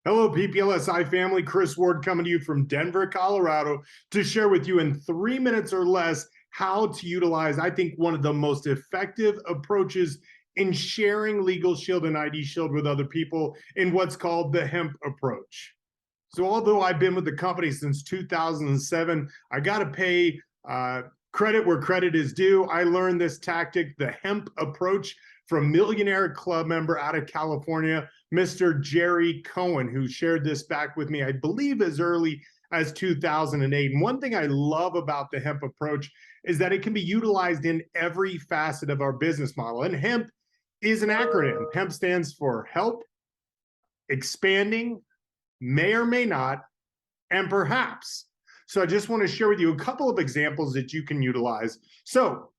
Hello, PPLSI family. Chris Ward coming to you from Denver, Colorado to share with you in 3 minutes or less how to utilize, I think, one of the most effective approaches in sharing LegalShield and ID Shield with other people in what's called the HEMP approach. So although I've been with the company since 2007, I got to pay credit where credit is due. I learned this tactic, the HEMP approach, from millionaire club member out of California, Mr. Jerry Cohen, who shared this back with me, I believe, as early as 2008. And one thing I love about the HEMP approach is that it can be utilized in every facet of our business model. And HEMP is an acronym. HEMP stands for help, expanding, may or may not, and perhaps. So I just want to share with you a couple of examples that you can utilize. So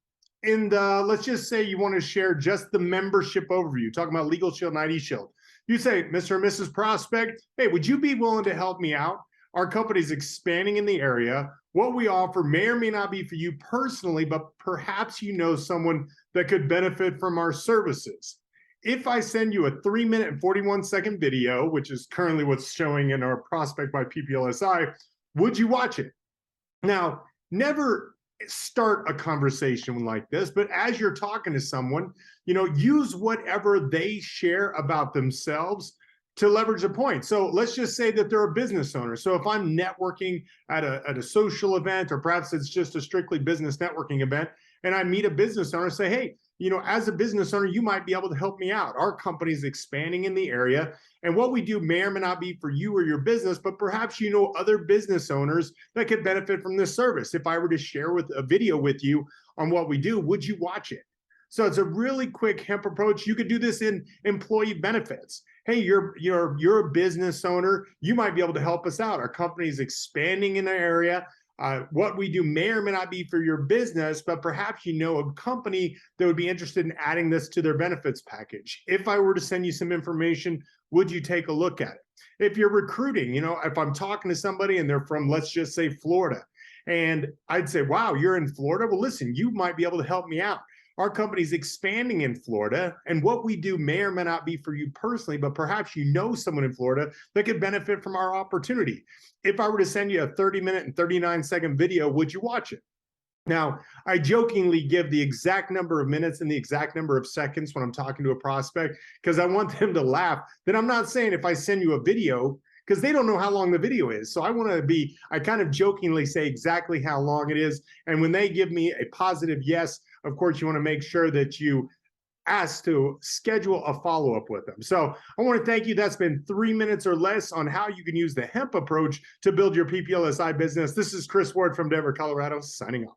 let's just say you want to share just the membership overview, talking about LegalShield and ID Shield. You say, Mr. or Mrs. Prospect, hey, would you be willing to help me out? Our company's expanding in the area. What we offer may or may not be for you personally, but perhaps you know someone that could benefit from our services. If I send you a 3-minute and 41-second video, which is currently what's showing in our Prospect by PPLSI, would you watch it? Now, never start a conversation like this, but as you're talking to someone, use whatever they share about themselves to leverage a point. So let's just say that they're a business owner. So if I'm networking at a social event, or perhaps it's just a strictly business networking event, and I meet a business owner, say, hey, as a business owner, you might be able to help me out. Our company's expanding in the area, and what we do may or may not be for you or your business, but perhaps you know other business owners that could benefit from this service. If I were to share with a video with you on what we do, would you watch it? So it's a really quick HEMP approach. You could do this in employee benefits. Hey, you're a business owner. You might be able to help us out. Our company is expanding in the area. What we do may or may not be for your business, but perhaps you know a company that would be interested in adding this to their benefits package. If I were to send you some information, would you take a look at it? If you're recruiting, if I'm talking to somebody and they're from, let's just say, Florida, and I'd say, wow, you're in Florida? Well, listen, you might be able to help me out. Our company's expanding in Florida, and what we do may or may not be for you personally, but perhaps you know someone in Florida that could benefit from our opportunity. If I were to send you a 30-minute and 39-second video, would you watch it? Now, I jokingly give the exact number of minutes and the exact number of seconds when I'm talking to a prospect, because I want them to laugh. Then I'm not saying if I send you a video, because they don't know how long the video is. So I kind of jokingly say exactly how long it is. And when they give me a positive yes, of course, you want to make sure that you ask to schedule a follow-up with them. So I want to thank you. That's been 3 minutes or less on how you can use the HEMP approach to build your PPLSI business. This is Chris Ward from Denver, Colorado, signing off.